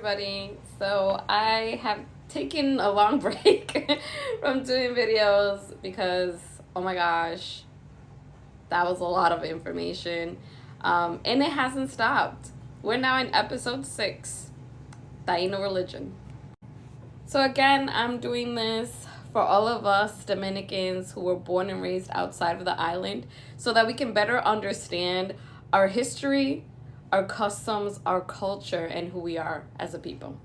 everybody. So I have taken a long break from doing videos because, oh my gosh, that was a lot of information. And it hasn't stopped. We're now in episode 6, Taino religion. So again, I'm doing this for all of us Dominicans who were born and raised outside of the island so that we can better understand our history, our customs, our culture, and who we are as a people.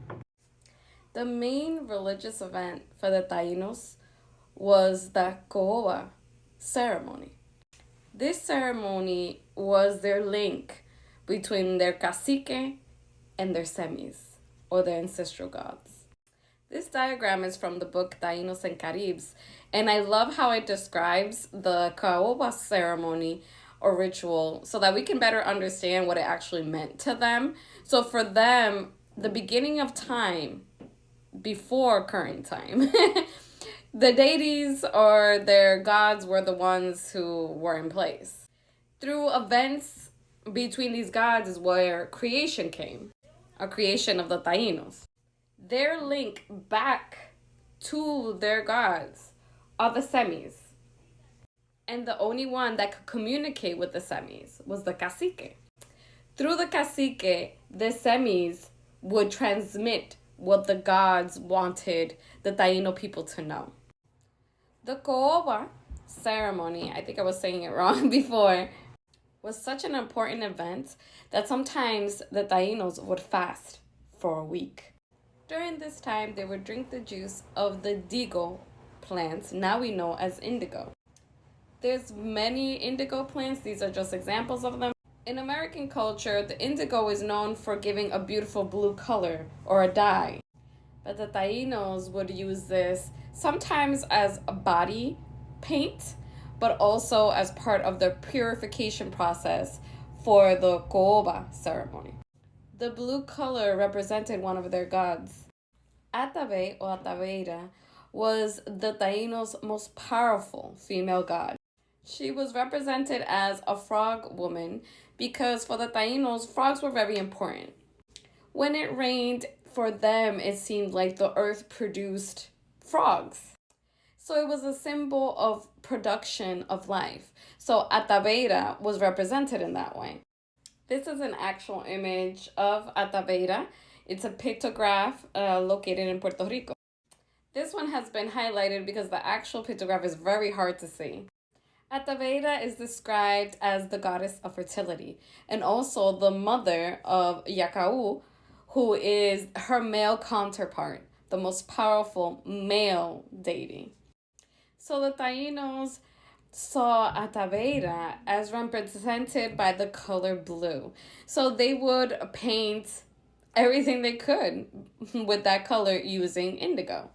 The main religious event for the Tainos was the Ko'owa ceremony. This ceremony was their link between their cacique and their semis, or their ancestral gods. This diagram is from the book Tainos and Caribs, and I love how it describes the Ko'owa ceremony or ritual so that we can better understand what it actually meant to them. So for them, the beginning of time, before current time, the deities or their gods were the ones who were in place. Through events between these gods is where creation came, a creation of the Tainos. Their link back to their gods are the semis. And the only one that could communicate with the semis was the cacique. Through the cacique, the semis would transmit what the gods wanted the Taino people to know. The Ko'owa ceremony, I think I was saying it wrong before, was such an important event that sometimes the Tainos would fast for a week. During this time, they would drink the juice of the digo plants, now we know as indigo. There's many indigo plants. These are just examples of them. In American culture, the indigo is known for giving a beautiful blue color or a dye. But the Tainos would use this sometimes as a body paint, but also as part of their purification process for the Ko'owa ceremony. The blue color represented one of their gods. Atabey or Atabeira was the Tainos' most powerful female god. She was represented as a frog woman because for the Tainos, frogs were very important. When it rained, for them, it seemed like the earth produced frogs. So it was a symbol of production of life. So Atabeira was represented in that way. This is an actual image of Atabeira. It's a pictograph located in Puerto Rico. This one has been highlighted because the actual pictograph is very hard to see. Atabeira is described as the goddess of fertility and also the mother of Yakau, who is her male counterpart, the most powerful male deity. So the Tainos saw Atabeira as represented by the color blue. So they would paint everything they could with that color using indigo.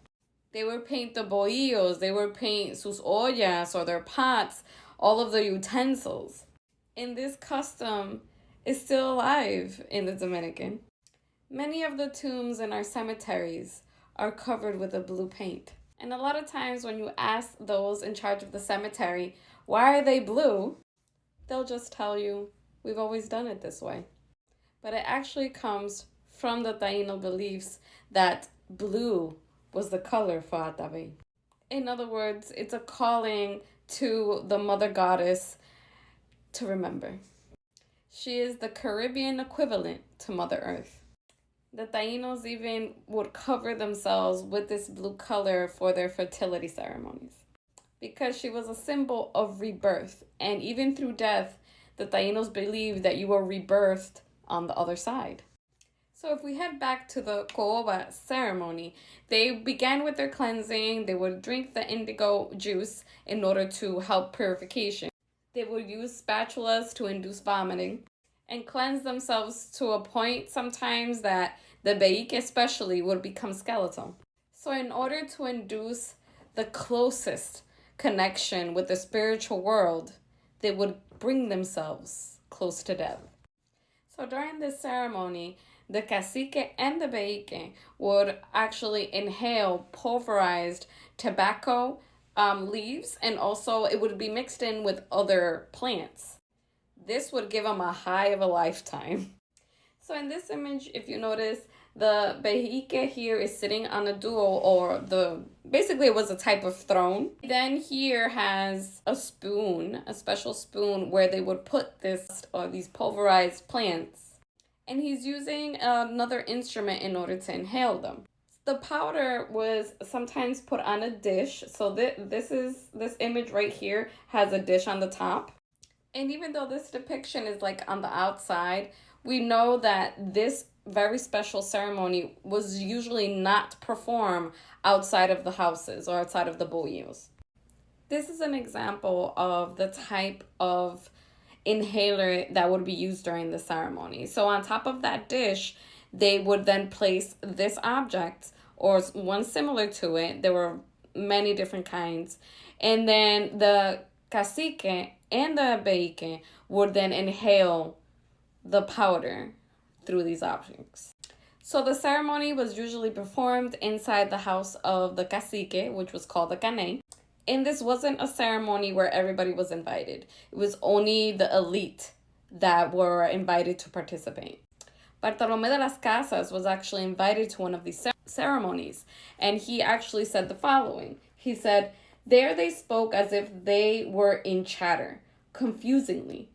They would paint the bohíos, they would paint sus ollas or their pots, all of the utensils. And this custom is still alive in the Dominican. Many of the tombs in our cemeteries are covered with a blue paint. And a lot of times when you ask those in charge of the cemetery, why are they blue? They'll just tell you, we've always done it this way. But it actually comes from the Taino beliefs that blue was the color for Atabey. In other words, it's a calling to the mother goddess to remember. She is the Caribbean equivalent to Mother Earth. The Tainos even would cover themselves with this blue color for their fertility ceremonies because she was a symbol of rebirth. And even through death, the Tainos believed that you were rebirthed on the other side. So if we head back to the Ko'owa ceremony, they began with their cleansing. They would drink the indigo juice in order to help purification. They would use spatulas to induce vomiting and cleanse themselves to a point sometimes that the beike especially would become skeletal. So in order to induce the closest connection with the spiritual world, they would bring themselves close to death. So during this ceremony, the cacique and the beike would actually inhale pulverized tobacco leaves, and also it would be mixed in with other plants. This would give them a high of a lifetime. So in this image, if you notice, The behique here is sitting on a duo, or basically it was a type of throne. Then here has a spoon, a special spoon where they would put these pulverized plants. And he's using another instrument in order to inhale them. The powder was sometimes put on a dish. So this image right here has a dish on the top. And even though this depiction is like on the outside, we know that this very special ceremony was usually not performed outside of the houses or outside of the bohíos. This is an example of the type of inhaler that would be used during the ceremony. So on top of that dish, they would then place this object or one similar to it. There were many different kinds. And then the cacique and the behique would then inhale the powder through these objects. So the ceremony was usually performed inside the house of the cacique, which was called the cane. And this wasn't a ceremony where everybody was invited. It was only the elite that were invited to participate. Bartolomé de las Casas was actually invited to one of these ceremonies, and he actually said the following. He said, "There they spoke as if they were in chatter, confusingly.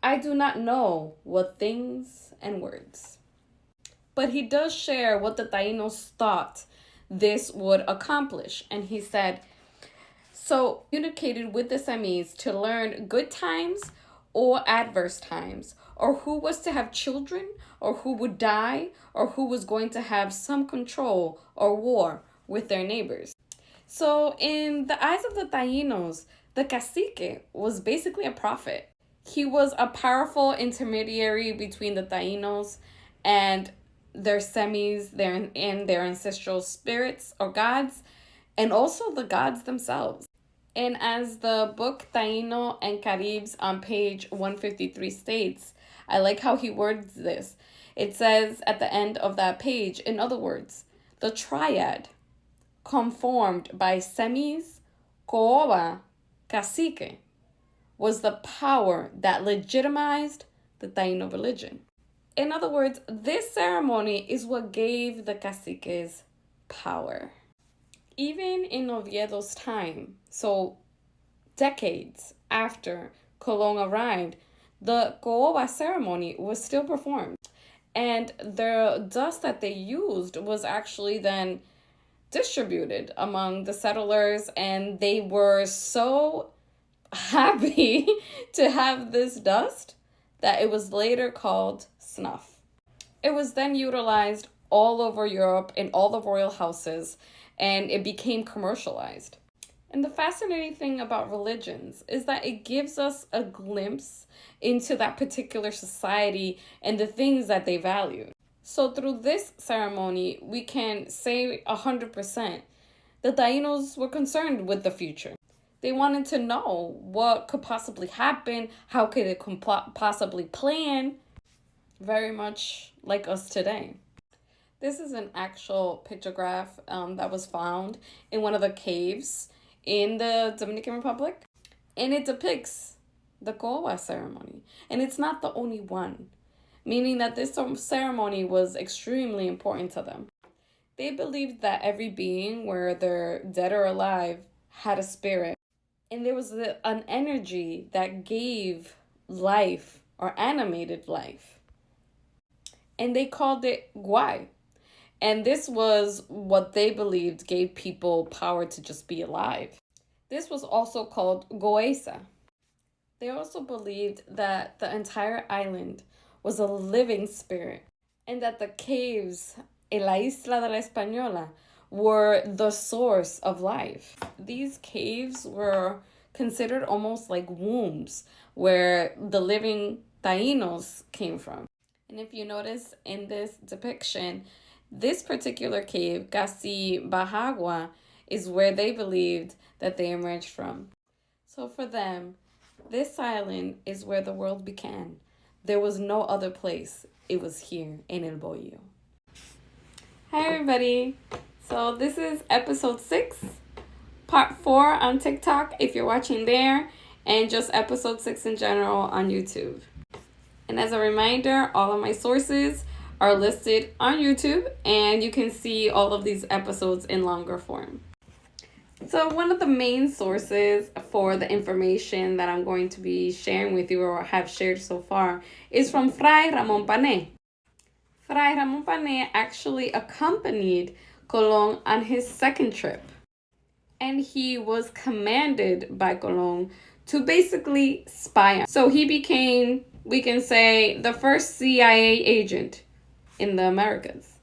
I do not know what things and words." But he does share what the Tainos thought this would accomplish. And he said, so communicated with the semis to learn good times or adverse times, or who was to have children, or who would die, or who was going to have some control or war with their neighbors. So in the eyes of the Tainos, the cacique was basically a prophet. He was a powerful intermediary between the Tainos and their semis, their ancestral spirits or gods, and also the gods themselves. And as the book Taino and Caribs on page 153 states, I like how he words this. It says at the end of that page, in other words, the triad conformed by semis, Cooba, cacique, was the power that legitimized the Taino religion. In other words, this ceremony is what gave the caciques power. Even in Oviedo's time, so decades after Colón arrived, the Cooba ceremony was still performed. And the dust that they used was actually then distributed among the settlers, and they were so happy to have this dust that it was later called snuff. It was then utilized all over Europe in all the royal houses, and it became commercialized. And the fascinating thing about religions is that it gives us a glimpse into that particular society and the things that they valued. So through this ceremony, we can say 100% the Tainos were concerned with the future. They wanted to know what could possibly happen, how could it possibly plan, very much like us today. This is an actual pictograph that was found in one of the caves in the Dominican Republic, and it depicts the Cooba ceremony. And it's not the only one, meaning that this ceremony was extremely important to them. They believed that every being, whether dead or alive, had a spirit. And there was an energy that gave life or animated life. And they called it Guay. And this was what they believed gave people power to just be alive. This was also called Goesa. They also believed that the entire island was a living spirit, and that the caves en la isla de la Española were the source of life. These caves were considered almost like wombs where the living Tainos came from. And if you notice in this depiction, this particular cave, Casi Bahagua, is where they believed that they emerged from. So for them, this island is where the world began. There was no other place. It was here in El Bohío. Hi everybody. So this is episode 6, part 4 on TikTok if you're watching there, and just episode 6 in general on YouTube. And as a reminder, all of my sources are listed on YouTube, and you can see all of these episodes in longer form. So one of the main sources for the information that I'm going to be sharing with you, or have shared so far, is from Fray Ramon Pané. Fray Ramon Pané actually accompanied Colón on his second trip, and he was commanded by Colón to basically spy on. So he became, we can say, the first CIA agent in the Americas.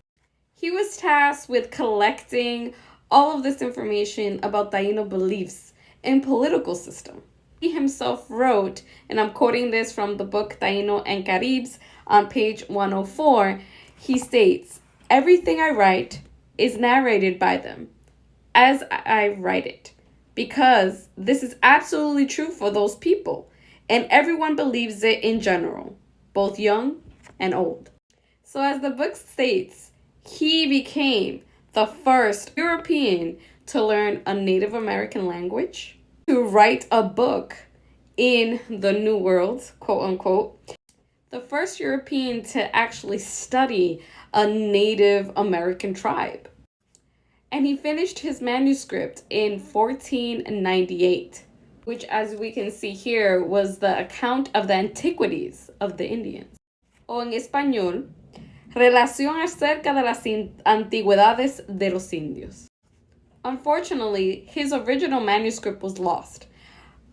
He was tasked with collecting all of this information about Taino beliefs and political system. He himself wrote, and I'm quoting this from the book Taino and Caribs on page 104, he states, "Everything I write is narrated by them as I write it, because this is absolutely true for those people, and everyone believes it in general, both young and old." So as the book states, he became the first European to learn a Native American language, to write a book in the New World, quote unquote, the first European to actually study a Native American tribe. And he finished his manuscript in 1498, which, as we can see here, was the account of the antiquities of the Indians. O en español, Relación acerca de las antigüedades de los indios. Unfortunately, his original manuscript was lost,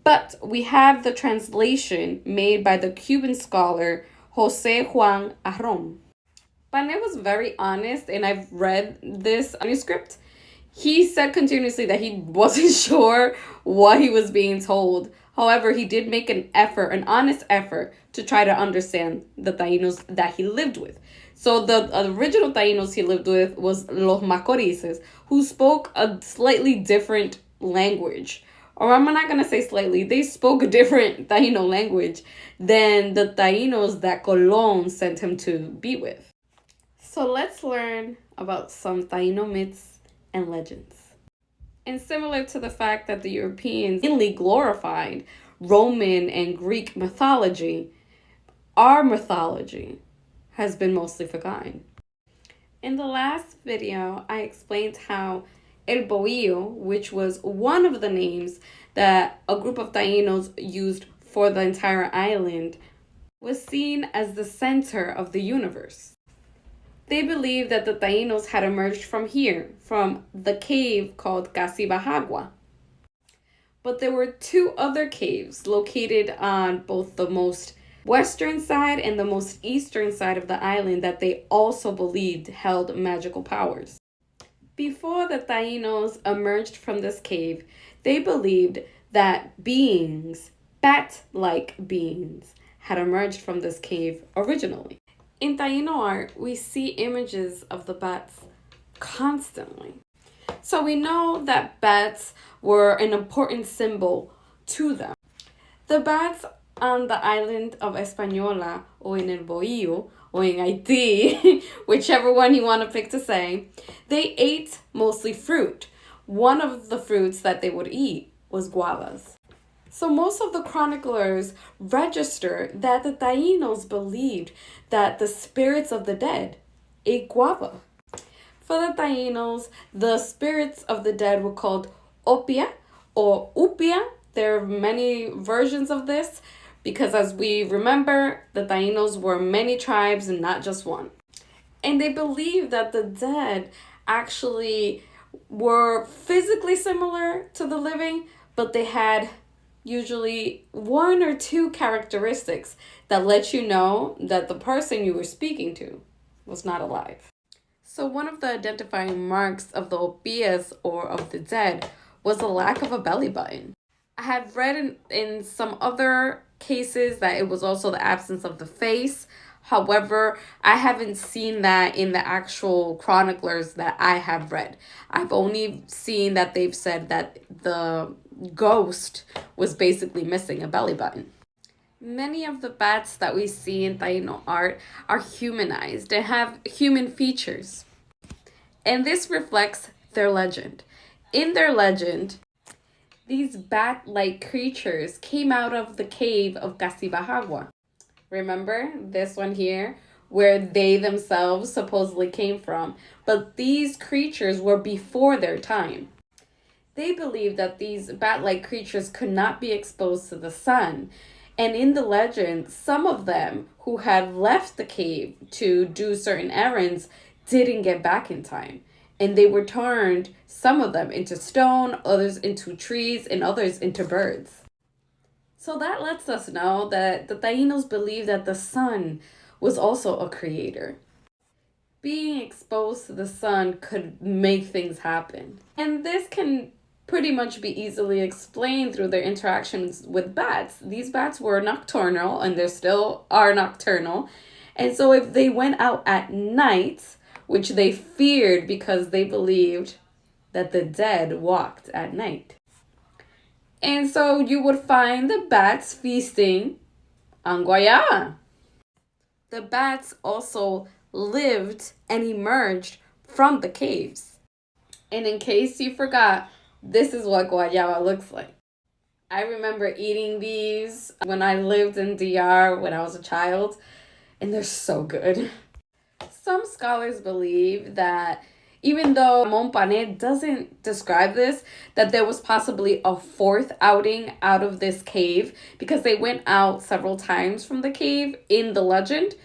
but we have the translation made by the Cuban scholar José Juan Arrón. Pané was very honest, and I've read this manuscript. He said continuously that he wasn't sure what he was being told. However, he did make an honest effort, to try to understand the Tainos that he lived with. So the original Tainos he lived with was los Macorices, who spoke a slightly different language. Or I'm not going to say slightly, they spoke a different Taino language than the Tainos that Colón sent him to be with. So let's learn about some Taino myths and legends. And similar to the fact that the Europeans mainly glorified Roman and Greek mythology, our mythology has been mostly forgotten. In the last video, I explained how El Bohío, which was one of the names that a group of Tainos used for the entire island, was seen as the center of the universe. They believed that the Tainos had emerged from here, from the cave called Casibahagua. But there were two other caves located on both the most western side and the most eastern side of the island that they also believed held magical powers. Before the Tainos emerged from this cave, they believed that beings, bat-like beings, had emerged from this cave originally. In Taino art, we see images of the bats constantly. So we know that bats were an important symbol to them. The bats on the island of Española, or in El Bohío, or in Haiti, whichever one you want to pick to say, they ate mostly fruit. One of the fruits that they would eat was guavas. So most of the chroniclers register that the Tainos believed that the spirits of the dead ate guava. For the Tainos, the spirits of the dead were called opia or upia. There are many versions of this, because as we remember, the Tainos were many tribes and not just one. And they believed that the dead actually were physically similar to the living, but they had usually one or two characteristics that let you know that the person you were speaking to was not alive. So one of the identifying marks of the opias, or of the dead, was the lack of a belly button. I have read in some other cases that it was also the absence of the face. However, I haven't seen that in the actual chroniclers that I have read. I've only seen that they've said that the ghost was basically missing a belly button. Many of the bats that we see in Taino art are humanized and have human features. And this reflects their legend. In their legend, these bat-like creatures came out of the cave of Casibahagua. Remember this one here, where they themselves supposedly came from, but these creatures were before their time. They believed that these bat-like creatures could not be exposed to the sun. And in the legend, some of them who had left the cave to do certain errands didn't get back in time. And they were turned, some of them into stone, others into trees, and others into birds. So that lets us know that the Tainos believed that the sun was also a creator. Being exposed to the sun could make things happen. And this can pretty much be easily explained through their interactions with bats. These bats were nocturnal, and they still are nocturnal. And so if they went out at night, which they feared because they believed that the dead walked at night. And so you would find the bats feasting on Guahayona. The bats also lived and emerged from the caves. And in case you forgot, this is what Guayaba looks like. I remember eating these when I lived in DR when I was a child, and they're so good. Some scholars believe that even though Montpanet doesn't describe this, that there was possibly a fourth outing out of this cave because they went out several times from the cave in the legend,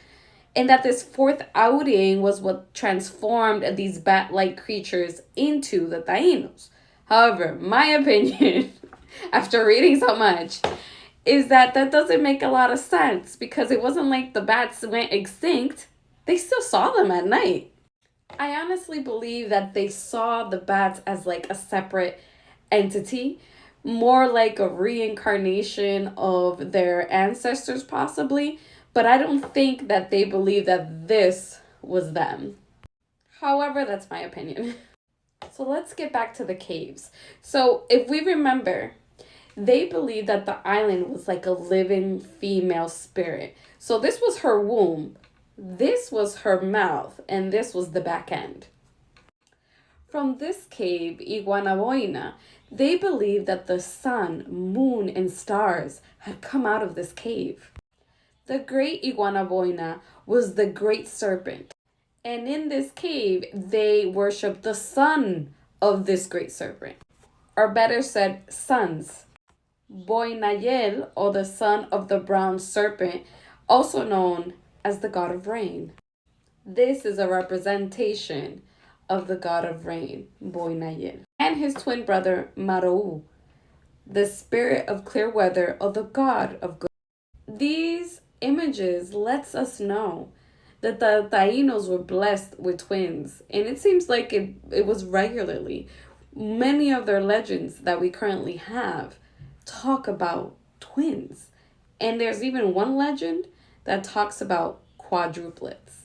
and that this fourth outing was what transformed these bat-like creatures into the Tainos. However, my opinion, after reading so much, is that doesn't make a lot of sense because it wasn't like the bats went extinct. They still saw them at night. I honestly believe that they saw the bats as like a separate entity, more like a reincarnation of their ancestors possibly, but I don't think that they believe that this was them. However, that's my opinion. So let's get back to the caves. So if we remember, they believed that the island was like a living female spirit. So this was her womb, this was her mouth, and this was the back end. From this cave, Iguanaboina, they believed that the sun, moon, and stars had come out of this cave. The great Iguanaboina was the great serpent. And in this cave, they worshiped the son of this great serpent. Or better said, sons. Boinayel, or the son of the brown serpent, also known as the god of rain. This is a representation of the god of rain, Boinayel. And his twin brother, Marou, the spirit of clear weather, or the god of good. These images lets us know that the Tainos were blessed with twins, and it seems like it was regularly. Many of their legends that we currently have talk about twins, and there's even one legend that talks about quadruplets.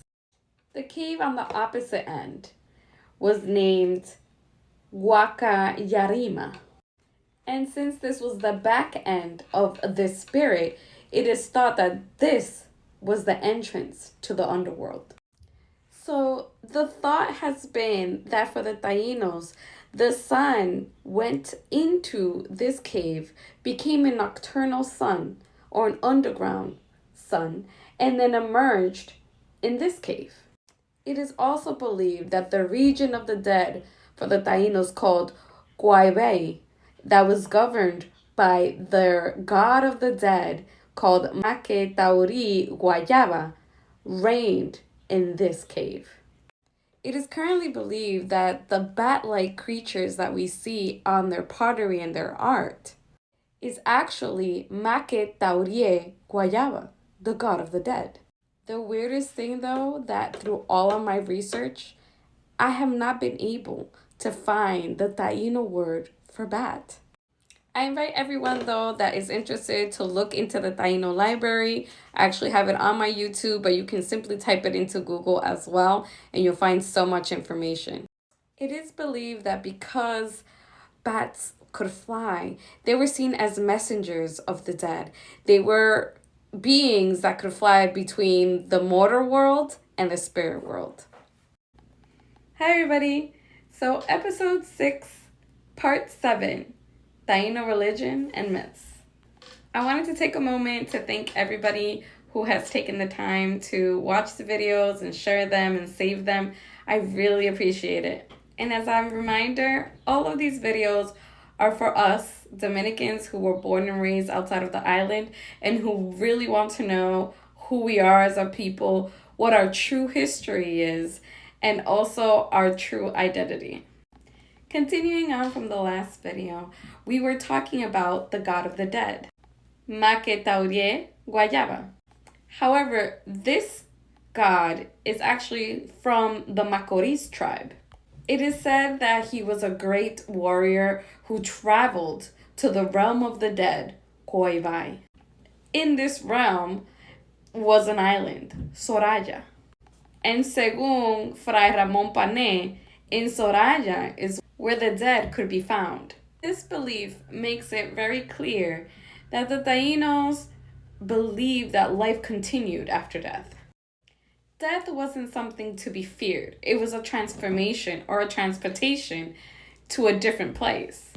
The cave on the opposite end was named Guahayona, and since this was the back end of this spirit, it is thought that this was the entrance to the underworld. So the thought has been that for the Tainos, the sun went into this cave, became a nocturnal sun or an underground sun, and then emerged in this cave. It is also believed that the region of the dead for the Tainos called Atabey, that was governed by their god of the dead called Make Tauri Guayaba, reigned in this cave. It is currently believed that the bat-like creatures that we see on their pottery and their art is actually Make Tauri Guayaba, the god of the dead. The weirdest thing though, that through all of my research, I have not been able to find the Taino word for bat. I invite everyone, though, that is interested to look into the Taino library. I actually have it on my YouTube, but you can simply type it into Google as well, and you'll find so much information. It is believed that because bats could fly, they were seen as messengers of the dead. They were beings that could fly between the mortal world and the spirit world. Hi, everybody. So, episode 6, part 7. Taino religion and myths. I wanted to take a moment to thank everybody who has taken the time to watch the videos and share them and save them. I really appreciate it. And as a reminder, all of these videos are for us Dominicans who were born and raised outside of the island and who really want to know who we are as a people, what our true history is, and also our true identity. Continuing on from the last video, we were talking about the god of the dead, Maketaurie Guayaba. However, this god is actually from the Macoris tribe. It is said that he was a great warrior who traveled to the realm of the dead, Coivai. In this realm was an island, Soraya. And según Fray Ramón Pané, in Soraya is where the dead could be found. This belief makes it very clear that the Tainos believed that life continued after death. Death wasn't something to be feared. It was a transformation or a transportation to a different place.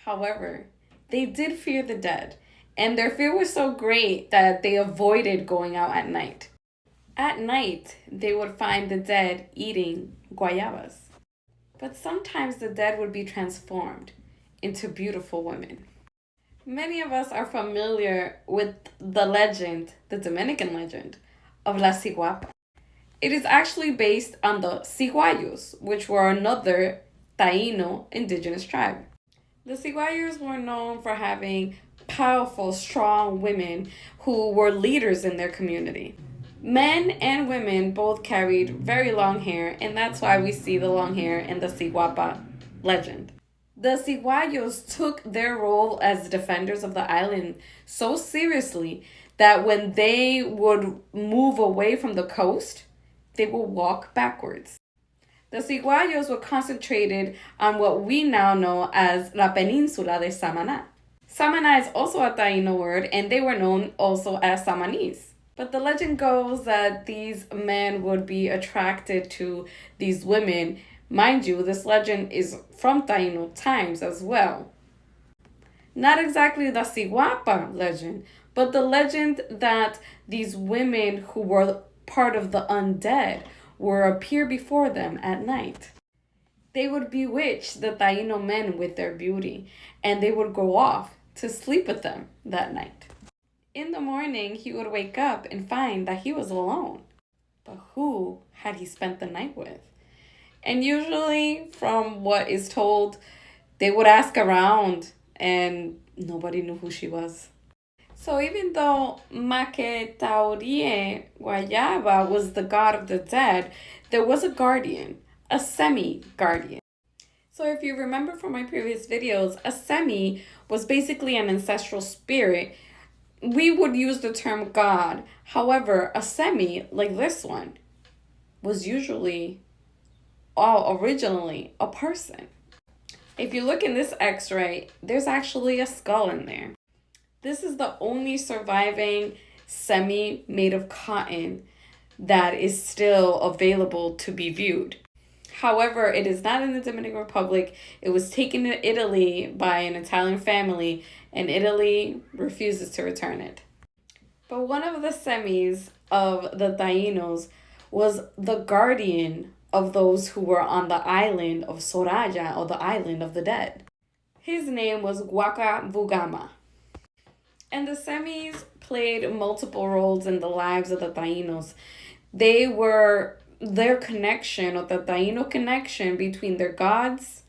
However, they did fear the dead, and their fear was so great that they avoided going out at night. At night, they would find the dead eating guayabas. But sometimes the dead would be transformed into beautiful women. Many of us are familiar with the legend, the Dominican legend, of La Ciguapa. It is actually based on the Ciguayos, which were another Taino indigenous tribe. The Ciguayos were known for having powerful, strong women who were leaders in their community. Men and women both carried very long hair, and that's why we see the long hair in the Ciguapa legend. The Ciguayos took their role as defenders of the island so seriously that when they would move away from the coast, they would walk backwards. The Ciguayos were concentrated on what we now know as La Península de Samaná. Samaná is also a Taino word, and they were known also as Samanís. But the legend goes that these men would be attracted to these women. Mind you, this legend is from Taino times as well. Not exactly the Ciguapa legend, but the legend that these women who were part of the undead would appear before them at night. They would bewitch the Taino men with their beauty, and they would go off to sleep with them that night. In the morning, he would wake up and find that he was alone. But who had he spent the night with? And usually, from what is told, they would ask around and nobody knew who she was. So even though Maketaurie Guayaba was the god of the dead, there was a guardian, a semi-guardian. So if you remember from my previous videos, a semi was basically an ancestral spirit. We would use the term God. However, a semi, like this one, was usually, originally, a person. If you look in this x-ray, there's actually a skull in there. This is the only surviving semi made of cotton that is still available to be viewed. However, it is not in the Dominican Republic. It was taken to Italy by an Italian family, and Italy refuses to return it. But one of the semis of the Tainos was the guardian of those who were on the island of Soraya, or the island of the dead. His name was Guahayona. And the semis played multiple roles in the lives of the Tainos. They were their connection, or the Taino connection between their gods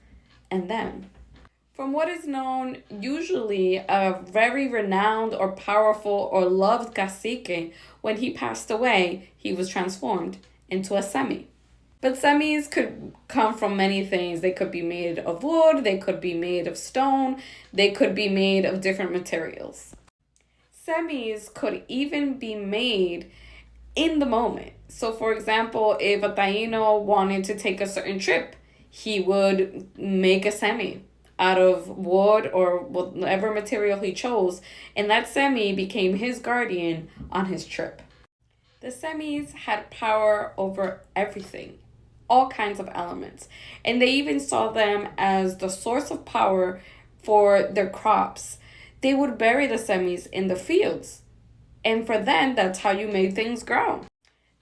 and them. From what is known, usually a very renowned or powerful or loved cacique, when he passed away, he was transformed into a semi. But semis could come from many things. They could be made of wood, they could be made of stone, they could be made of different materials. Semis could even be made in the moment. So for example, if a Taino wanted to take a certain trip, he would make a semi out of wood or whatever material he chose, and that semi became his guardian on his trip. The semis had power over everything, all kinds of elements, and they even saw them as the source of power for their crops. They would bury the semis in the fields And for them, that's how you made things grow.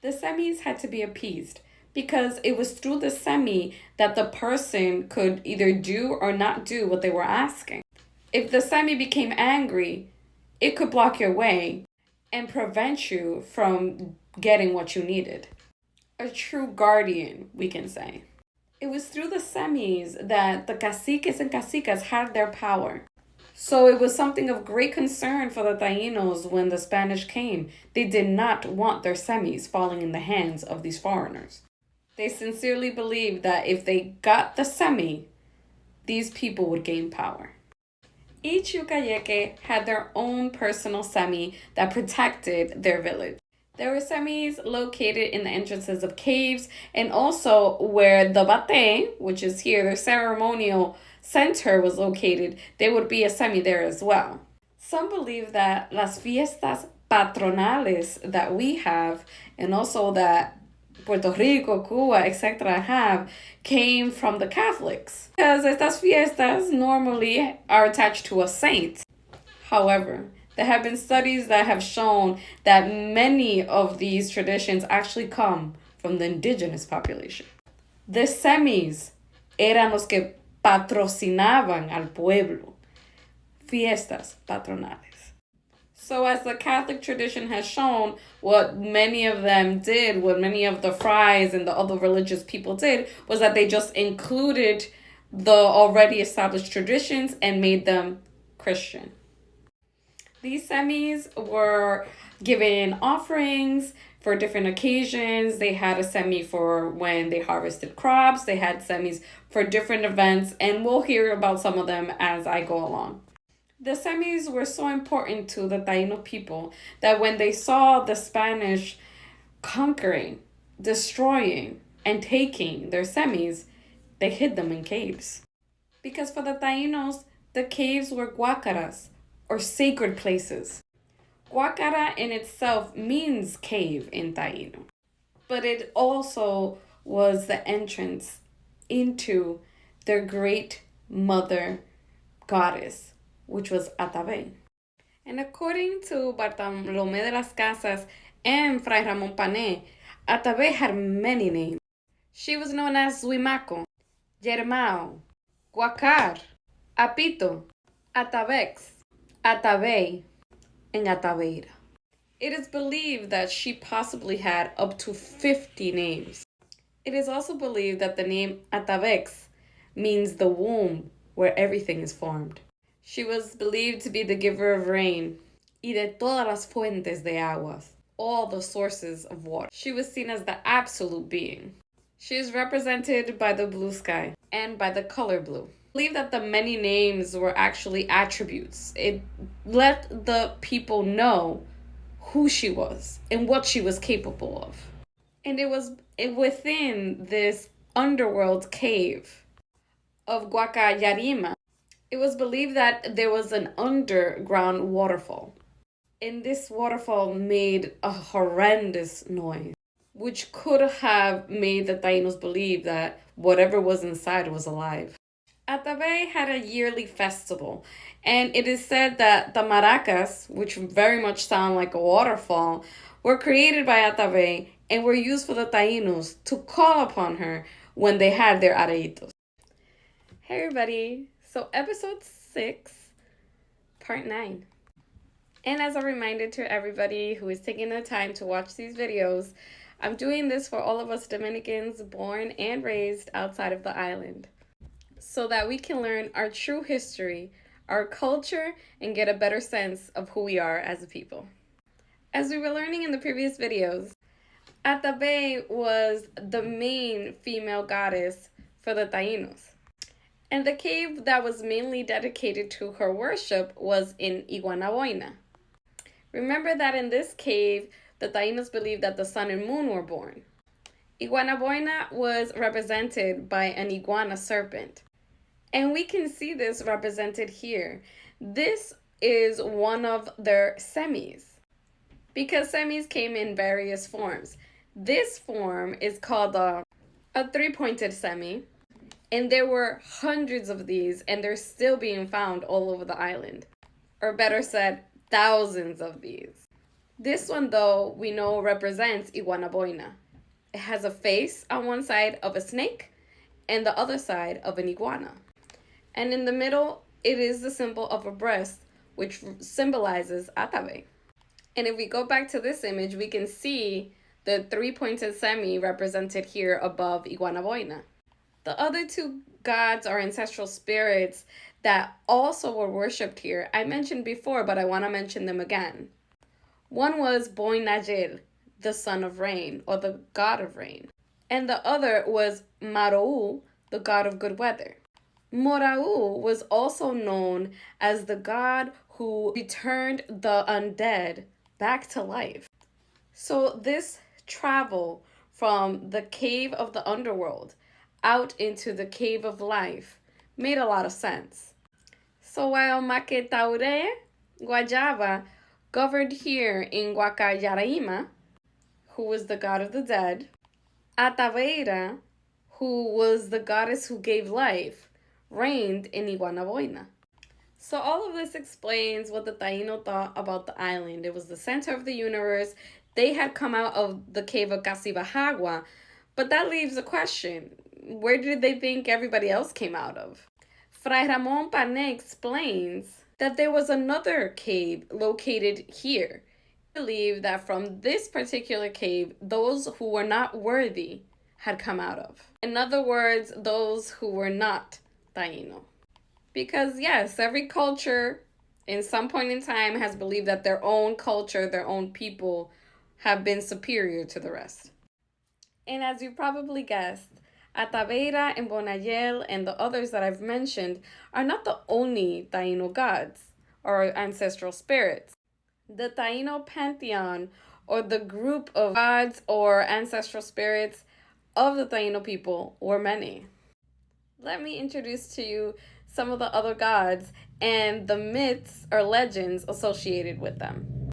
The semis had to be appeased because it was through the semi that the person could either do or not do what they were asking. If the semi became angry, it could block your way and prevent you from getting what you needed. A true guardian, we can say. It was through the semis that the caciques and cacicas had their power. So it was something of great concern for the Tainos when the Spanish came. They did not want their semis falling in the hands of these foreigners. They sincerely believed that if they got the semi, these people would gain power. Each Ucayeke had their own personal semi that protected their village. There were semis located in the entrances of caves and also where the bate, which is here, their ceremonial center was located, there would be a semi there as well. Some believe that las fiestas patronales that we have and also that Puerto Rico, Cuba, etc. have came from the Catholics. Because estas fiestas normally are attached to a saint. However, there have been studies that have shown that many of these traditions actually come from the indigenous population. The semis eran los que patrocinaban al pueblo. Fiestas patronales. So as the Catholic tradition has shown, what many of them did, what many of the friars and the other religious people did, was that they just included the already established traditions and made them Christian. These semis were given offerings for different occasions. They had a semi for when they harvested crops. They had semis for different events, and we'll hear about some of them as I go along. The semis were so important to the Taino people that when they saw the Spanish conquering, destroying, and taking their semis, they hid them in caves. Because for the Tainos, the caves were guacaras, or sacred places. Guacara in itself means cave in Taino, but it also was the entrance into their great mother goddess, which was Atabey. And according to Bartolomé de las Casas and Fray Ramón Pané, Atabey had many names. She was known as Zuimaco, Yermao, Guacar, Apito, Atabex, Atabey, and Atabeira. It is believed that she possibly had up to 50 names. It is also believed that the name Atabex means the womb where everything is formed. She was believed to be the giver of rain, y de todas las fuentes de aguas, all the sources of water. She was seen as the absolute being. She is represented by the blue sky and by the color blue. I believe that the many names were actually attributes. It let the people know who she was and what she was capable of. And it was within this underworld cave of Guahayona. It was believed that there was an underground waterfall. And this waterfall made a horrendous noise, which could have made the Tainos believe that whatever was inside was alive. Atabey had a yearly festival, and it is said that the maracas, which very much sound like a waterfall, were created by Atabey and were used for the Tainos to call upon her when they had their areitos. Hey everybody, so episode 6, part 9. And as a reminder to everybody who is taking the time to watch these videos, I'm doing this for all of us Dominicans born and raised outside of the island, so that we can learn our true history, our culture, and get a better sense of who we are as a people. As we were learning in the previous videos, Atabey was the main female goddess for the Tainos. And the cave that was mainly dedicated to her worship was in Guahayona. Remember that in this cave, the Tainos believed that the sun and moon were born. Guahayona was represented by an iguana serpent. And we can see this represented here. This is one of their semis, because semis came in various forms. This form is called a three-pointed semi, and there were hundreds of these, and they're still being found all over the island. Or better said, thousands of these. This one, though, we know represents Iguanaboina. It has a face on one side of a snake and the other side of an iguana. And in the middle, it is the symbol of a breast, which symbolizes Atabey. And if we go back to this image, we can see the three-pointed semi represented here above Iguanaboina. The other two gods are ancestral spirits that also were worshipped here. I mentioned before, but I want to mention them again. One was Boinajel, the son of rain, or the god of rain. And the other was Marou, the god of good weather. Morau was also known as the god who returned the undead back to life. So this travel from the cave of the underworld out into the cave of life made a lot of sense. So while Maketaure, Guajava, governed here in Guacayaraima, who was the god of the dead, Ataveira, who was the goddess who gave life, reigned in Iguanaboina. So all of this explains what the Taino thought about the island. It was the center of the universe. They had come out of the cave of Casibahagua, but that leaves a question. Where did they think everybody else came out of? Fray Ramon Pane explains that there was another cave located here. I believe that from this particular cave, those who were not worthy had come out of. In other words, those who were not Taino. Because yes, every culture in some point in time has believed that their own culture, their own people have been superior to the rest. And as you probably guessed, Ataveira and Bonayel and the others that I've mentioned are not the only Taino gods or ancestral spirits. The Taino Pantheon, or the group of gods or ancestral spirits of the Taino people, were many. Let me introduce to you some of the other gods and the myths or legends associated with them.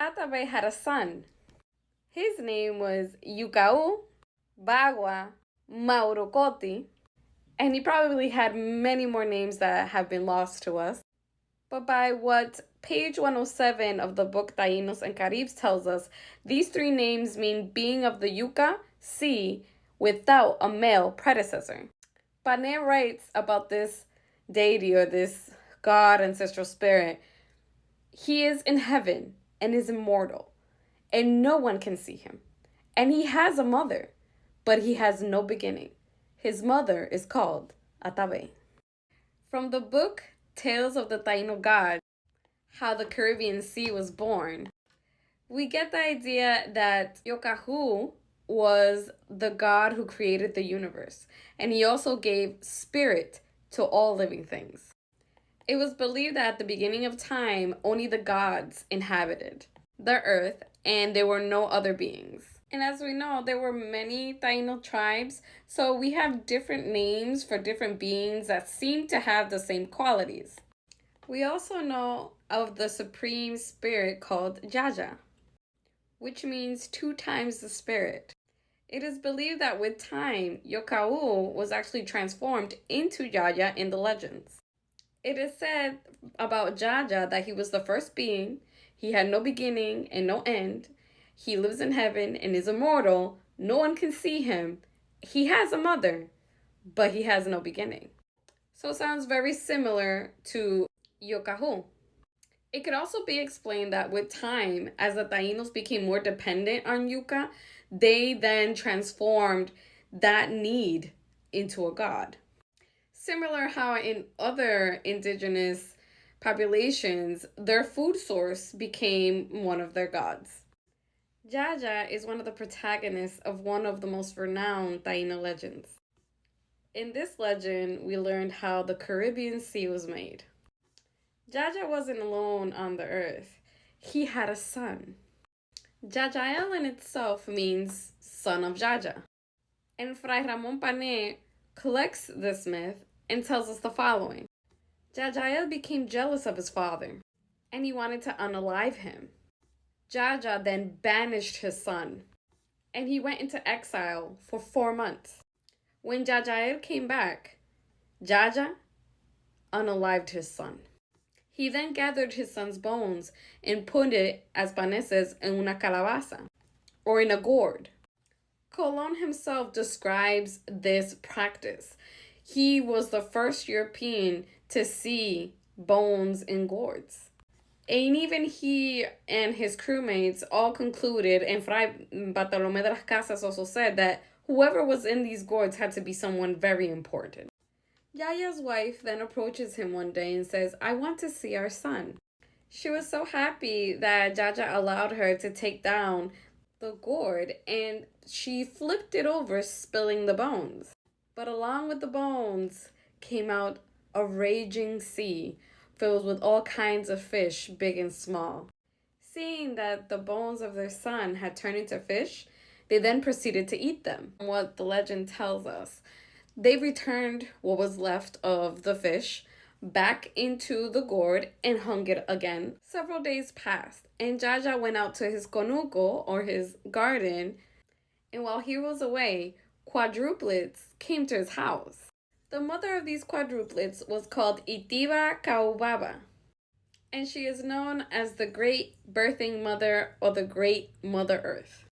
Atabey had a son. His name was Yukau, Bagua, Maurokoti, and he probably had many more names that have been lost to us. But by what page 107 of the book Tainos and Caribs tells us, these three names mean being of the Yucca, sea, without a male predecessor. Pane writes about this deity or this god ancestral spirit. He is in heaven and is immortal, and no one can see him. And he has a mother, but he has no beginning. His mother is called Atabey. From the book Tales of the Taino Gods, How the Caribbean Sea Was Born, we get the idea that Yokahu was the god who created the universe, and he also gave spirit to all living things. It was believed that at the beginning of time, only the gods inhabited the earth, and there were no other beings. And as we know, there were many Taino tribes, so we have different names for different beings that seem to have the same qualities. We also know of the supreme spirit called Jaja, which means 2 times the spirit. It is believed that with time, Yokau was actually transformed into Jaja in the legends. It is said about Jaja that he was the first being, he had no beginning and no end, he lives in heaven and is immortal, no one can see him, he has a mother, but he has no beginning. So it sounds very similar to Yokahu. It could also be explained that with time, as the Tainos became more dependent on Yucca, they then transformed that need into a god. Similar how in other indigenous populations, their food source became one of their gods. Jaja is one of the protagonists of one of the most renowned Taino legends. In this legend, we learned how the Caribbean Sea was made. Jaja wasn't alone on the earth. He had a son. Jajael in itself means son of Jaja. And Fray Ramon Pane collects this myth and tells us the following. Jajael became jealous of his father, and he wanted to unalive him. Jaja then banished his son, and he went into exile for 4 months. When Jajael came back, Jaja unalived his son. He then gathered his son's bones and put it as paneses en una calabaza, or in a gourd. Colon himself describes this practice. He was the first European to see bones in gourds. And even he and his crewmates all concluded, and Fray Bartolomé de las Casas also said, that whoever was in these gourds had to be someone very important. Yaya's wife then approaches him one day and says, "I want to see our son." She was so happy that Jaja allowed her to take down the gourd, and she flipped it over, spilling the bones. But along with the bones came out a raging sea filled with all kinds of fish, big and small. Seeing that the bones of their son had turned into fish, they then proceeded to eat them. What the legend tells us, they returned what was left of the fish back into the gourd and hung it again. Several days passed, and Jaja went out to his conuco, or his garden, and while he was away, quadruplets came to his house. The mother of these quadruplets was called Itiba Kaubaba, and she is known as the Great Birthing Mother, or the Great Mother Earth.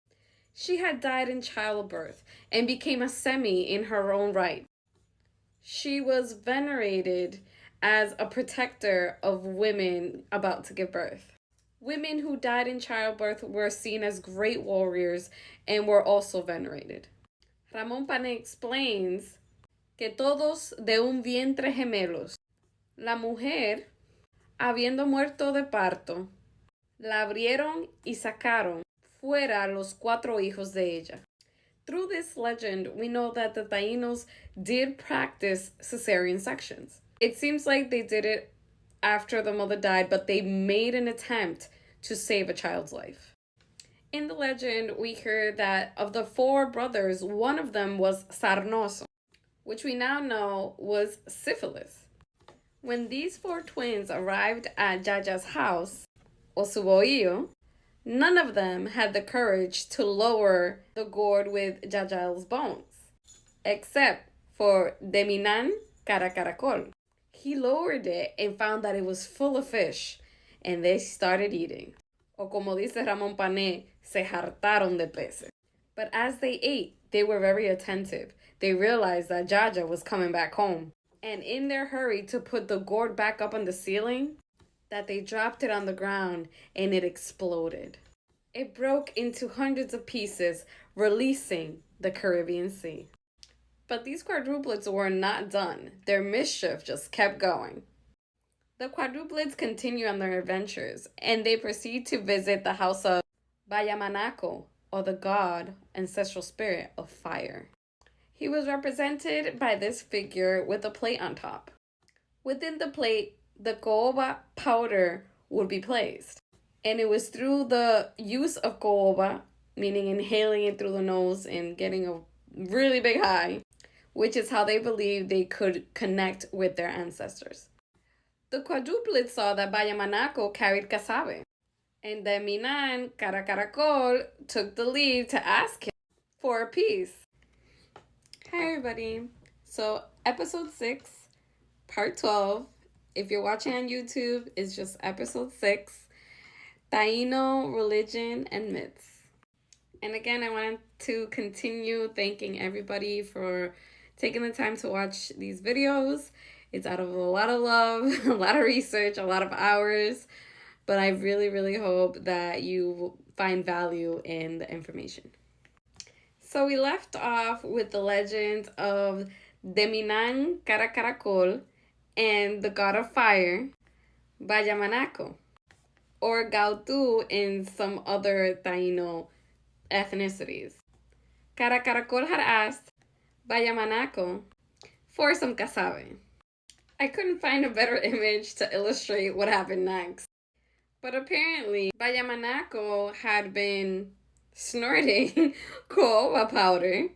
She had died in childbirth and became a semi in her own right. She was venerated as a protector of women about to give birth. Women who died in childbirth were seen as great warriors and were also venerated. Ramón Pané explains que todos de un vientre gemelos. La mujer, habiendo muerto de parto, la abrieron y sacaron fuera los 4 hijos de ella. Through this legend, we know that the Tainos did practice cesarean sections. It seems like they did it after the mother died, but they made an attempt to save a child's life. In the legend, we hear that of the 4 brothers, one of them was sarnoso, which we now know was syphilis. When these 4 twins arrived at Jaja's house, or su bohío, none of them had the courage to lower the gourd with Jaja's bones, except for Deminan Caracaracol. He lowered it and found that it was full of fish, and they started eating. O como dice Ramón Pané, se hartaron de peces. But as they ate, they were very attentive. They realized that Jaja was coming back home. And in their hurry to put the gourd back up on the ceiling, that they dropped it on the ground and it exploded. It broke into hundreds of pieces, releasing the Caribbean Sea. But these quadruplets were not done. Their mischief just kept going. The quadruplets continue on their adventures, and they proceed to visit the house of Bayamanaco, or the god ancestral spirit of fire. He was represented by this figure with a plate on top. Within the plate, the caoba powder would be placed. And it was through the use of caoba, meaning inhaling it through the nose and getting a really big high, which is how they believed they could connect with their ancestors. The quadruplets saw that Bayamanaco carried casabe, and the Minan Caracaracol took the lead to ask him for a piece. Hi everybody. So episode 6, part 12. If you're watching on YouTube, it's just episode 6, Taino, Religion and Myths. And again, I wanted to continue thanking everybody for taking the time to watch these videos. It's out of a lot of love, a lot of research, a lot of hours, but I really, really hope that you find value in the information. So we left off with the legend of Deminan Caracaracol and the god of fire, Bayamanaco, or Gautu in some other Taino ethnicities. Caracaracol had asked Bayamanaco for some casabe. I couldn't find a better image to illustrate what happened next. But apparently, Bayamanaco had been snorting caoba powder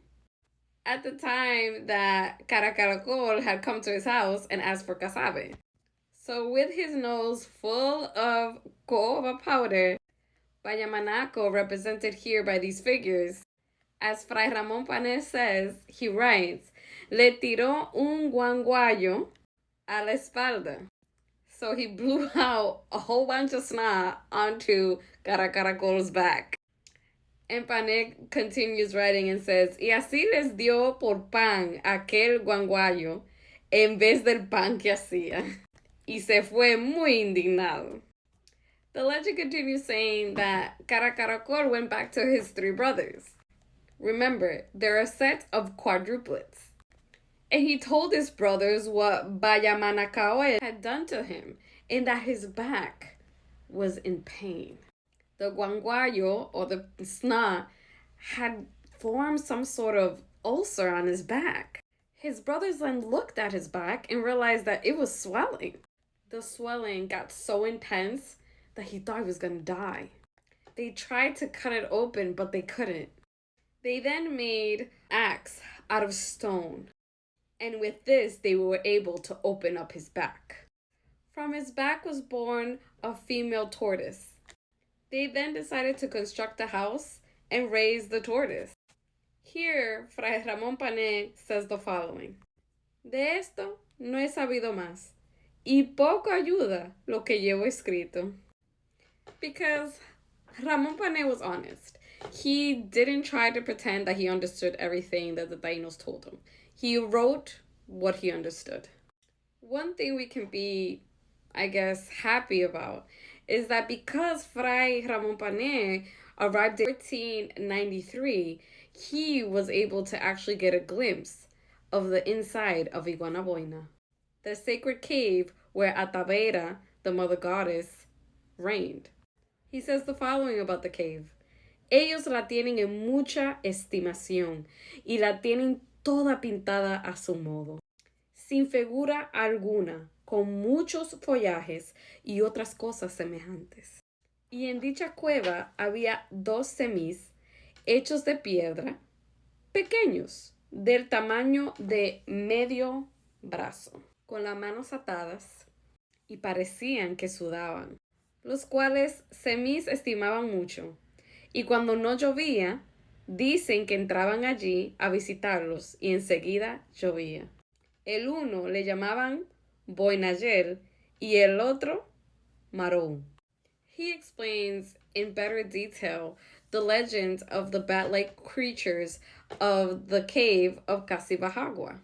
at the time that Caracaracol had come to his house and asked for casabe. So with his nose full of caoba powder, Bayamanaco, represented here by these figures, as Fray Ramón Pané says, he writes, le tiró un guanguayo a la espalda, So he blew out a whole bunch of snot onto Caracaracol's back. And Panek continues writing and says, y así les dio por pan aquel guanguayo en vez del pan que hacía. Y se fue muy indignado. The legend continues saying that Caracaracol went back to his three brothers. Remember, they're a set of quadruplets. And he told his brothers what Bayamanacao had done to him, and that his back was in pain. The guanguayo, or the snot, had formed some sort of ulcer on his back. His brothers then looked at his back and realized that it was swelling. The swelling got so intense that he thought he was going to die. They tried to cut it open, but they couldn't. They then made an axe out of stone. And with this, they were able to open up his back. From his back was born a female tortoise. They then decided to construct a house and raise the tortoise. Here, Fray Ramón Pané says the following. De esto no he sabido más, y poco ayuda lo que llevo escrito. Because Ramón Pané was honest. He didn't try to pretend that he understood everything that the Tainos told him. He wrote what he understood. One thing we can be, I guess, happy about is that because Fray Ramón Pané arrived in 1493, he was able to actually get a glimpse of the inside of Iguanaboina, the sacred cave where Atabey, the mother goddess, reigned. He says the following about the cave. Ellos la tienen en mucha estimación y la tienen toda pintada a su modo, sin figura alguna, con muchos follajes y otras cosas semejantes. Y en dicha cueva había 2 semis hechos de piedra, pequeños, del tamaño de medio brazo, con las manos atadas, y parecían que sudaban, los cuales semis estimaban mucho, y cuando no llovía, dicen que entraban allí a visitarlos y enseguida llovía. El uno le llamaban Boinayel y el otro Marou. He explains in better detail the legend of the bat-like creatures of the cave of Casibahagua.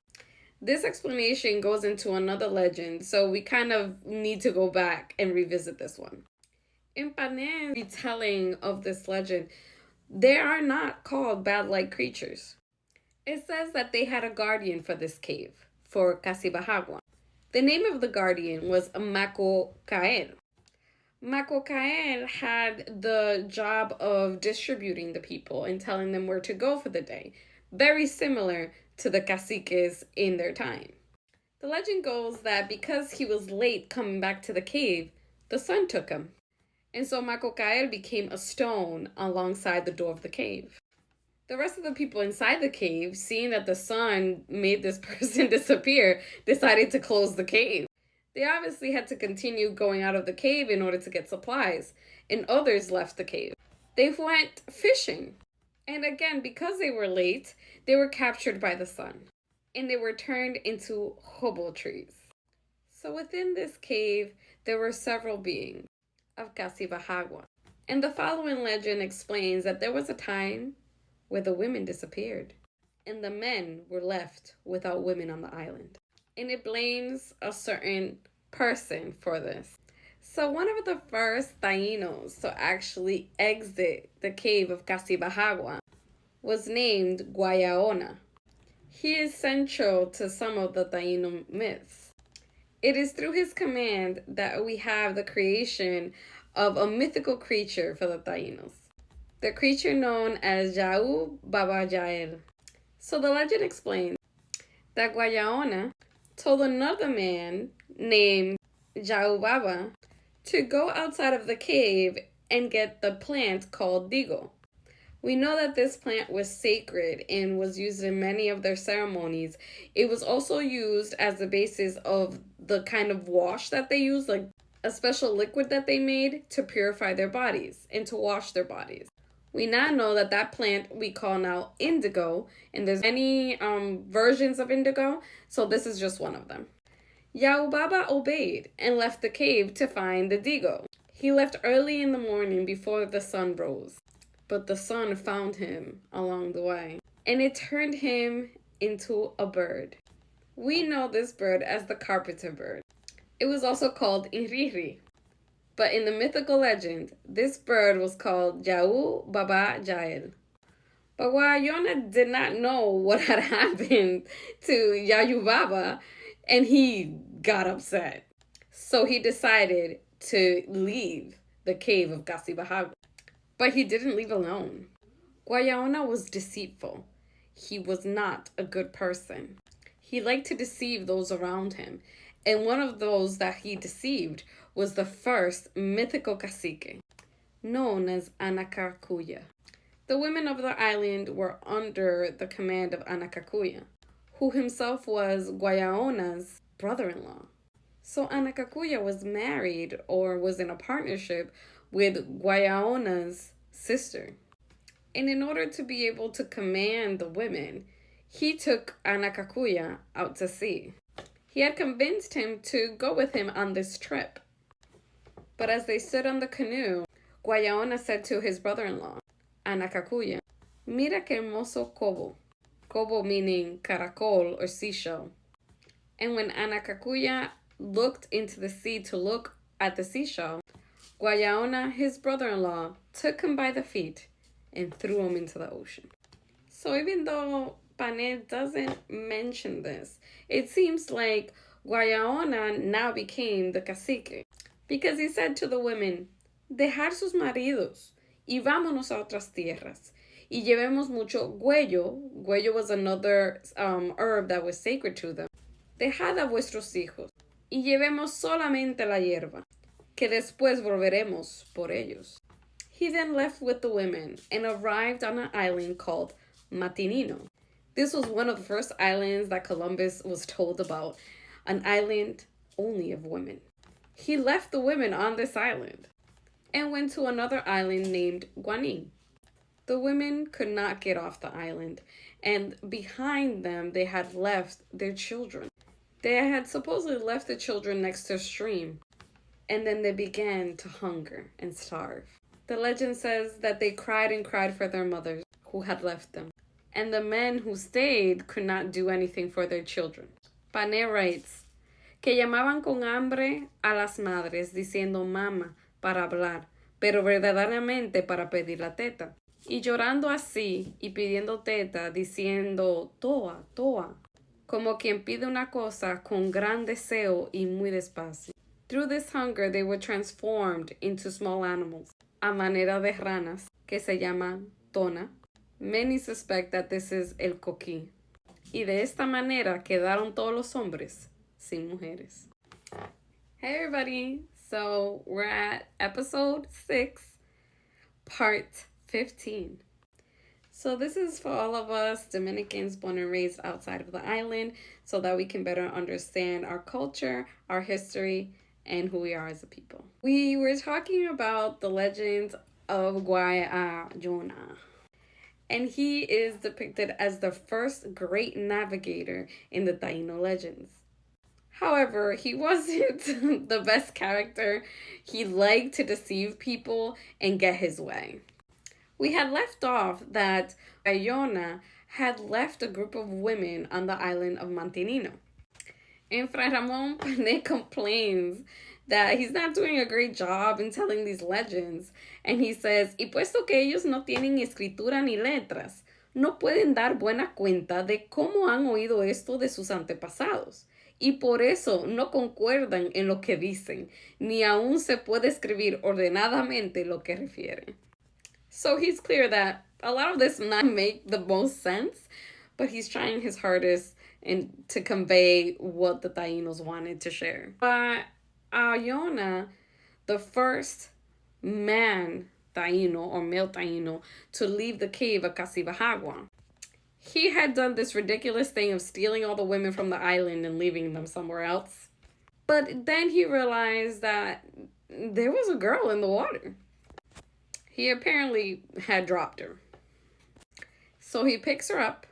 This explanation goes into another legend, so we kind of need to go back and revisit this one. In Panen's retelling of this legend, they are not called bat-like creatures. It says that they had a guardian for this cave, for Casibahagua. The name of the guardian was Macocael. Macocael had the job of distributing the people and telling them where to go for the day, very similar to the caciques in their time. The legend goes that because he was late coming back to the cave, the sun took him. And so Macocael became a stone alongside the door of the cave. The rest of the people inside the cave, seeing that the sun made this person disappear, decided to close the cave. They obviously had to continue going out of the cave in order to get supplies, and others left the cave. They went fishing. And again, because they were late, they were captured by the sun, and they were turned into hobo trees. So within this cave, there were several beings of Casibahagua. And the following legend explains that there was a time where the women disappeared, and the men were left without women on the island. And it blames a certain person for this. So one of the first Tainos to actually exit the cave of Casibahagua was named Guahayona. He is central to some of the Taino myths. It is through his command that we have the creation of a mythical creature for the Tainos, the creature known as Jau Baba Jael. So the legend explains that Guahayona told another man named Jau Baba to go outside of the cave and get the plant called Digo. We know that this plant was sacred and was used in many of their ceremonies. It was also used as the basis of the kind of wash that they used, like a special liquid that they made to purify their bodies and to wash their bodies. We now know that that plant we call now indigo, and there's many versions of indigo, so this is just one of them. Yaubaba obeyed and left the cave to find the Digo. He left early in the morning before the sun rose, but the sun found him along the way, and it turned him into a bird. We know this bird as the carpenter bird. It was also called Inriri, but in the mythical legend, this bird was called Yau Baba Jael. But Guahayona did not know what had happened to Yayubaba, and he got upset. So he decided to leave the cave of Gasibahagua. But he didn't leave alone. Guahayona was deceitful. He was not a good person. He liked to deceive those around him. And one of those that he deceived was the first mythical cacique, known as Anacacuya. The women of the island were under the command of Anacacuya, who himself was Guayayona's brother-in-law. So Anacacuya was married or was in a partnership with Guayayona's sister. And in order to be able to command the women, he took Anacacuya out to sea. He had convinced him to go with him on this trip. But as they stood on the canoe, Guahayona said to his brother-in-law, Anacacuya, mira que hermoso cobo. Cobo meaning caracol or seashell. And when Anacacuya looked into the sea to look at the seashell, Guahayona, his brother-in-law, took him by the feet and threw him into the ocean. So even though Panet doesn't mention this, it seems like Guahayona now became the cacique, because he said to the women, dejar sus maridos y vámonos a otras tierras. Y llevemos mucho guello. Guello was another herb that was sacred to them. Dejad a vuestros hijos y llevemos solamente la hierba, que después volveremos por ellos. He then left with the women and arrived on an island called Matinino. This was one of the first islands that Columbus was told about, an island only of women. He left the women on this island and went to another island named Guanin. The women could not get off the island, and behind them they had left their children. They had supposedly left the children next to a stream, and then they began to hunger and starve. The legend says that they cried and cried for their mothers who had left them, and the men who stayed could not do anything for their children. Pané writes, que llamaban con hambre a las madres diciendo mama para hablar, pero verdaderamente para pedir la teta. Y llorando así y pidiendo teta, diciendo toa, toa, como quien pide una cosa con gran deseo y muy despacio. Through this hunger, they were transformed into small animals, a manera de ranas, que se llaman tona. Many suspect that this is el coquí. Y de esta manera quedaron todos los hombres sin mujeres. Hey everybody, so we're at episode 6, part 15. So this is for all of us Dominicans born and raised outside of the island, so that we can better understand our culture, our history, and who we are as a people. We were talking about the legend of Guahayona, and he is depicted as the first great navigator in the Taino legends. However, he wasn't the best character. He liked to deceive people and get his way. We had left off that Guahayona had left a group of women on the island of Mantinino. And Fray Ramon Panet complains that he's not doing a great job in telling these legends. And he says, y puesto que ellos no tienen escritura ni letras, no pueden dar buena cuenta de cómo han oído esto de sus antepasados. Y por eso no concuerdan en lo que dicen, ni aún se puede escribir ordenadamente lo que refieren. So he's clear that a lot of this not make the most sense, but he's trying his hardest to convey what the Tainos wanted to share. But Guahayona, the first man Taino or male Taino to leave the cave of Casibahagua, he had done this ridiculous thing of stealing all the women from the island and leaving them somewhere else. But then he realized that there was a girl in the water. He apparently had dropped her. So he picks her up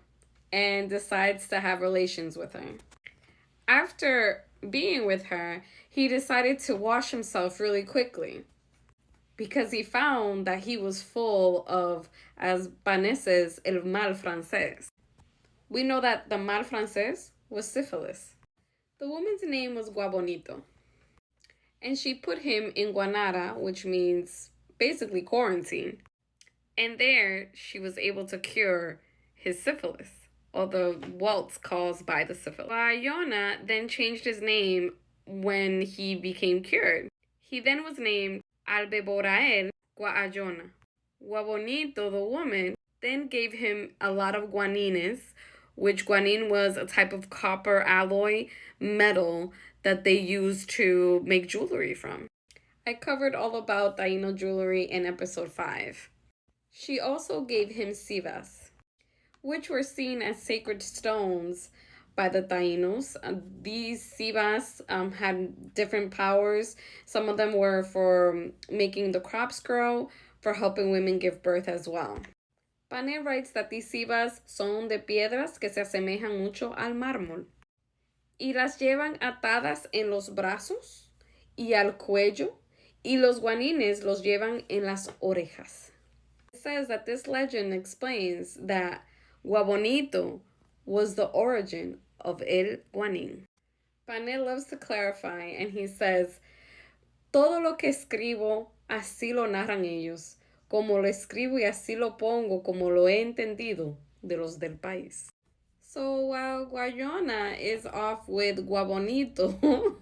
and decides to have relations with her. After being with her, he decided to wash himself really quickly because he found that he was full of, as Paneses, el mal francés. We know that the mal francés was syphilis. The woman's name was Guabonito, and she put him in Guanara, which means basically quarantine. And there she was able to cure his syphilis, or the welts caused by the syphilis. Guahayona then changed his name when he became cured. He then was named Albeborael Guahayona. Guabonito, the woman, then gave him a lot of guanines, which guanine was a type of copper alloy metal that they used to make jewelry from. I covered all about Taino jewelry in episode 5. She also gave him sivas, which were seen as sacred stones by the Tainos. These sivas had different powers. Some of them were for making the crops grow, for helping women give birth as well. Pane writes that these sivas son de piedras que se asemejan mucho al mármol y las llevan atadas en los brazos y al cuello y los guanines los llevan en las orejas. It says that this legend explains that Guabonito was the origin of el guanin. Pane loves to clarify, and he says, todo lo que escribo, así lo narran ellos, como lo escribo y así lo pongo, como lo he entendido de los del país. So while Guahayona is off with Guabonito,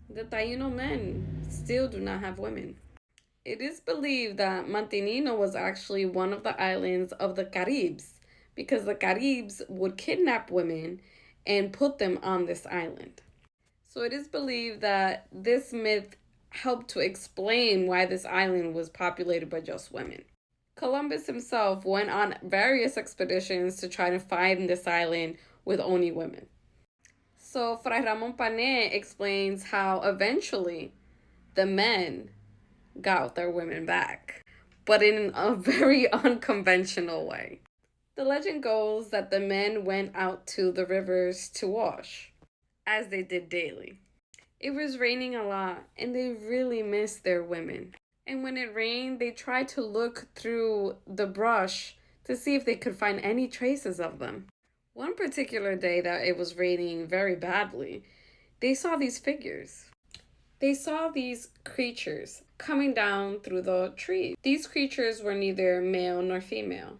the Taino men still do not have women. It is believed that Mantenino was actually one of the islands of the Caribs, because the Caribs would kidnap women and put them on this island. So it is believed that this myth helped to explain why this island was populated by just women. Columbus himself went on various expeditions to try to find this island with only women. So Fray Ramon Pane explains how eventually the men got their women back, but in a very unconventional way. The legend goes that the men went out to the rivers to wash, as they did daily. It was raining a lot, and they really missed their women. And when it rained, they tried to look through the brush to see if they could find any traces of them. One particular day that it was raining very badly, they saw these figures. They saw these creatures coming down through the trees. These creatures were neither male nor female.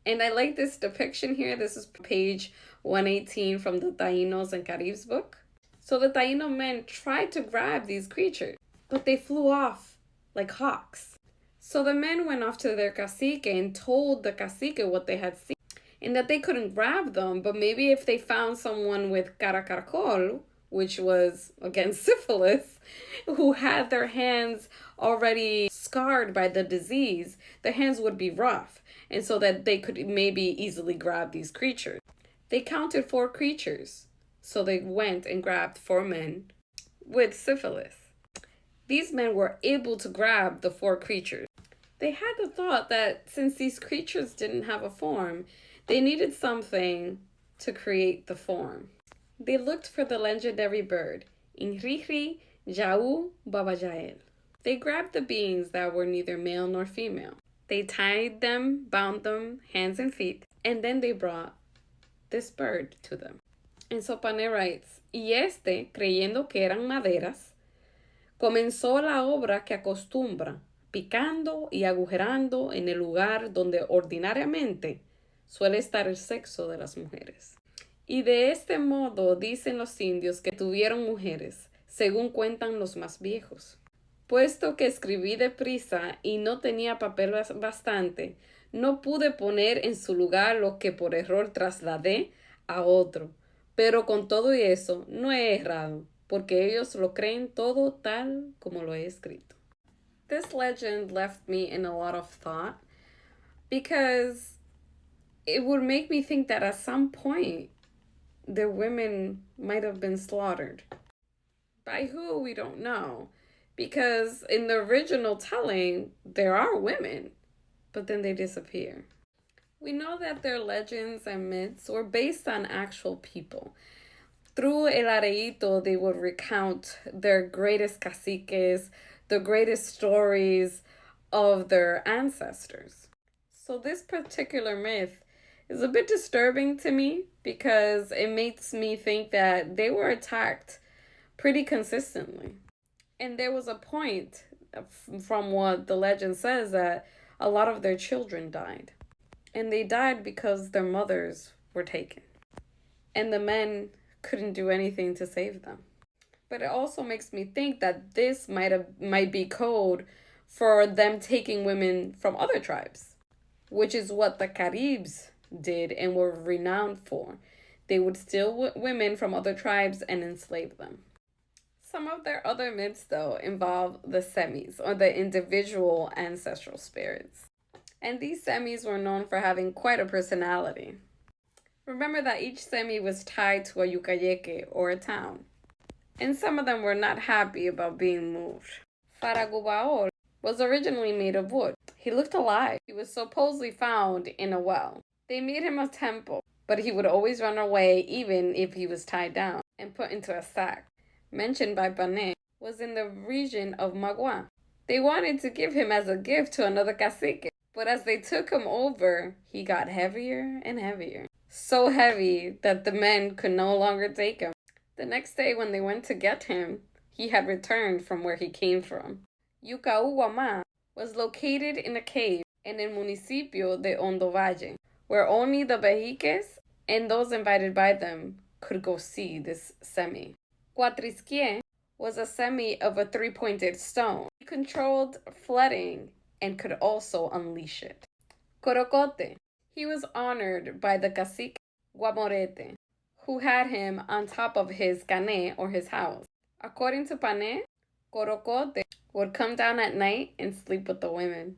And I like this depiction here. This is page 118 from the Tainos and Caribs book. So the Taino men tried to grab these creatures, but they flew off like hawks. So the men went off to their cacique and told the cacique what they had seen, and that they couldn't grab them, but maybe if they found someone with caracaracol, which was, again, syphilis, who had their hands already scarred by the disease, the hands would be rough, and so that they could maybe easily grab these creatures. They counted 4 creatures, so they went and grabbed 4 men with syphilis. These men were able to grab the 4 creatures. They had the thought that since these creatures didn't have a form, they needed something to create the form. They looked for the legendary bird, Inrihri Jau Babajael. They grabbed the beings that were neither male nor female. They tied them, bound them, hands and feet, and then they brought this bird to them. And so Pane writes, y este, creyendo que eran maderas, comenzó la obra que acostumbra, picando y agujerando en el lugar donde ordinariamente suele estar el sexo de las mujeres. Y de este modo dicen los indios que tuvieron mujeres, según cuentan los más viejos. Puesto que escribí deprisa y no tenía papel bastante, no pude poner en su lugar lo que por error trasladé a otro. Pero con todo y eso, no he errado, porque ellos lo creen todo tal como lo he escrito. This legend left me in a lot of thought, because it would make me think that at some point, the women might have been slaughtered. By who, we don't know. Because in the original telling, there are women, but then they disappear. We know that their legends and myths were based on actual people. Through El Areito, they would recount their greatest caciques, the greatest stories of their ancestors. So this particular myth is a bit disturbing to me because it makes me think that they were attacked pretty consistently. And there was a point, from what the legend says, that a lot of their children died. And they died because their mothers were taken. And the men couldn't do anything to save them. But it also makes me think that this might be code for them taking women from other tribes, which is what the Caribs did and were renowned for. They would steal women from other tribes and enslave them. Some of their other myths, though, involve the semis, or the individual ancestral spirits. And these semis were known for having quite a personality. Remember that each semi was tied to a yucayeque, or a town. And some of them were not happy about being moved. Faragubaor was originally made of wood. He looked alive. He was supposedly found in a well. They made him a temple, but he would always run away even if he was tied down and put into a sack. Mentioned by Pané, was in the region of Magua. They wanted to give him as a gift to another cacique, but as they took him over, he got heavier and heavier. So heavy that the men could no longer take him. The next day when they went to get him, he had returned from where he came from. Yucauguama was located in a cave in el municipio de Hondo Valle, where only the Bejiques and those invited by them could go see this semi. Cuatrisquie was a semi of a three-pointed stone. He controlled flooding and could also unleash it. Corocote, he was honored by the cacique Guamorete, who had him on top of his cane, or his house. According to Pané, Corocote would come down at night and sleep with the women.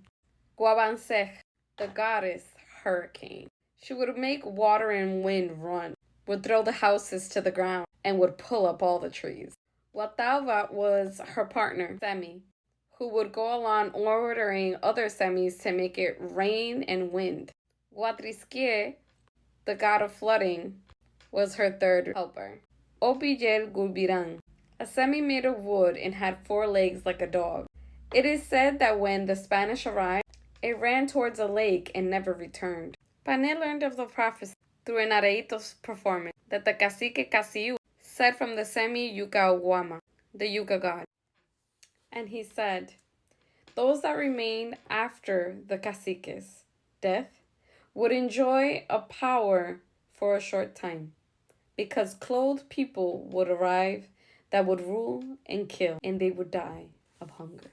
Guabansej, the goddess hurricane. She would make water and wind run, would throw the houses to the ground, and would pull up all the trees. Watauva was her partner, Semi, who would go along ordering other semis to make it rain and wind. Guatrisquie, the god of flooding, was her third helper. Opijel Gulbiran, a semi made of wood and had 4 legs like a dog. It is said that when the Spanish arrived, it ran towards a lake and never returned. Pané learned of the prophecy through an Areito's performance that the cacique Casiu said from the semi-Yucauguama, the Yucca god. And he said, those that remained after the cacique's death would enjoy a power for a short time, because clothed people would arrive that would rule and kill, and they would die of hunger.